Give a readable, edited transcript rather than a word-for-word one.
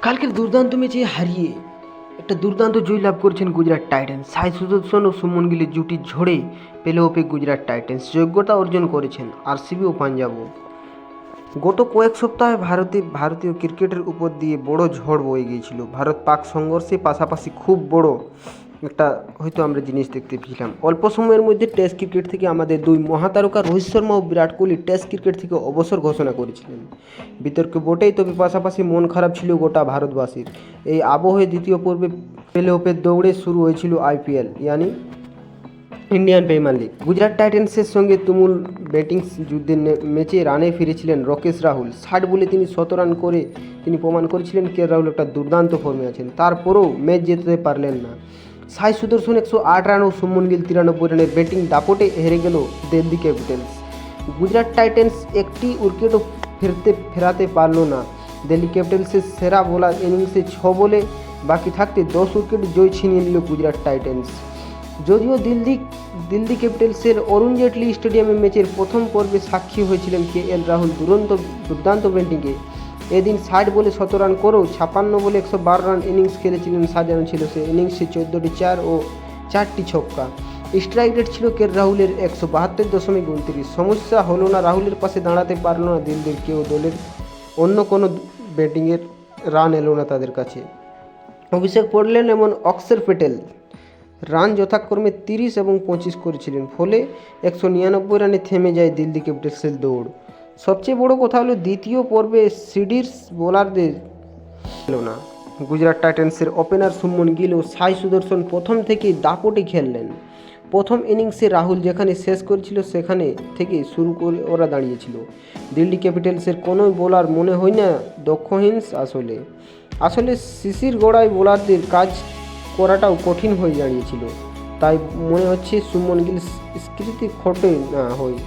কালকের দুর্দান্ত ম্যাচে হারিয়ে একটা দুর্দান্ত জয় লাভ করেছেন গুজরাট টাইটান্স। সাই সুদর্শন ও সুমন গিলের জুটি ঝড়ে প্লে অফে গুজরাট টাইটান্স যোগ্যতা অর্জন করেছেন আরসিবি ও পাঞ্জাবও। গত কয়েক সপ্তাহে ভারতীয় ক্রিকেটের উপর দিয়ে বড় ঝড় বয়ে গিয়েছিল। ভারত পাক সংঘর্ষের পাশাপাশি খুব বড় একটা হয়তো আমরা জিনিস দেখতে পেয়েছিলাম। অল্প সময়ের মধ্যে টেস্ট ক্রিকেট থেকে আমাদের দুই মহাতারকা রোহিত শর্মা ও বিরাট কোহলি টেস্ট ক্রিকেট থেকে অবসর ঘোষণা করেছিলেন। বিতর্ক বটেই, তবে পাশাপাশি মন খারাপ ছিল গোটা ভারতবাসীর। এই আবহে দ্বিতীয় পর্বে প্লে অফের দৌড়ে শুরু হয়েছিল আইপিএল ইয়ানি ইন্ডিয়ান প্রিমিয়ার লিগ। গুজরাট টাইটান্সের সঙ্গে তুমুল ব্যাটিং যুদ্ধের ম্যাচে রানে ফিরেছিলেন লোকেশ রাহুল। 60 বলে তিনি 100 রান করে তিনি প্রমাণ করেছিলেন কে রাহুল একটা দুর্দান্ত ফর্মে আছেন। তারপরেও ম্যাচ জিততে পারলেন না। সাই সুদর্শন 108 রান ও সুমন গিল 93 রানের ব্যাটিং দাপটে হেরে গেল দিল্লি ক্যাপিটালস। গুজরাট টাইটান্স একটি উইকেটও ফেরাতে পারল না। দিল্লি ক্যাপিটালসের সেরা বোলার ইনিংসে 6 বলে বাকি থাকতে 10 উইকেট জয় ছিনিয়ে নিল গুজরাট টাইটান্স। যদিও দিল্লি ক্যাপিটালসের অরুণ জেটলি স্টেডিয়ামে ম্যাচের প্রথম পর্বে সাক্ষী হয়েছিলেন KL রাহুল দুর্দান্ত ব্যাটিংয়ে। এদিন 60 বলে 100 রান করেও 56 বলে 112 রান ইনিংস খেলেছিলেন। সাজানো ছিল সে ইনিংসে 14টি 4 ও 4টি ছক্কা। স্ট্রাইক রেট ছিল রাহুলের 172.29। সমস্যা হলো না, রাহুলের পাশে দাঁড়াতে পারল না দিল্লির কেউ। দলের অন্য কোনো ব্যাটিংয়ের রান এলো না তাদের কাছে। অভিষেক পড়লেন এমন অক্ষর প্যাটেল রান যথাক্রমে 30 এবং 25 করেছিলেন। ফলে 199 রানে থেমে যায় দিল্লি ক্যাপিটালসের দৌড়। সবচেয়ে বড় কথা হলো দ্বিতীয় পর্বে সিডির্স বোলারদের ছিল না। গুজরাট টাইটান্সের ওপেনার সুমন গিল ও সাই সুদর্শন প্রথম থেকেই দাপটে খেললেন। প্রথম ইনিংসে রাহুল যেখানে শেষ করেছিল সেখানে থেকে শুরু করে ওরা দাঁড়িয়েছিল। দিল্লি ক্যাপিটালসের কোনো বোলার মনে হয় না দক্ষহীন। আসলে শিশির গড়ায় বোলারদের কাজ করাটাও কঠিন হয়ে দাঁড়িয়েছিল। তাই মনে হচ্ছে সুমন গিল স্মৃতি খোটে না হয়।